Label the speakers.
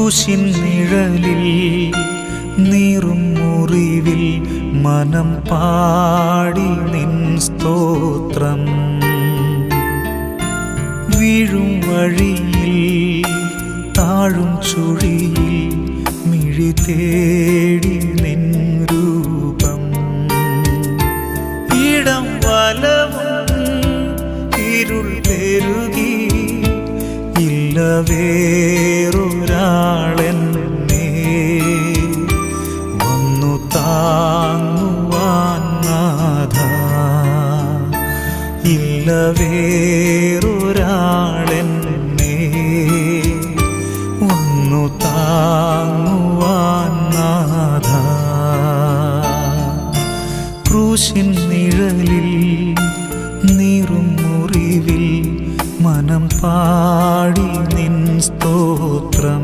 Speaker 1: ക്രൂശിൻ നിഴലിൽ നീറും മുറിവിൽ മനം പാടി നിൻ സ്തോത്രം. വീഴും വഴിയിൽ താഴും ചുഴിയിൽ മിഴി തേടി നിൻ രൂപം. ഇടം വലവും ഇരുൾ പെരുകി ഇല്ല വേറൊരാളെന്നെ വന്നു താങ്ങുവാൻ നാഥ. ഇല്ല വേറൊരാളെന്നെ വന്നു താങ്ങുവാൻ നാഥ. ക്രൂശിൻ നിഴലിൽ നീറും മുറിവിൽ മനം പാടി നിൻ സ്തോത്രം.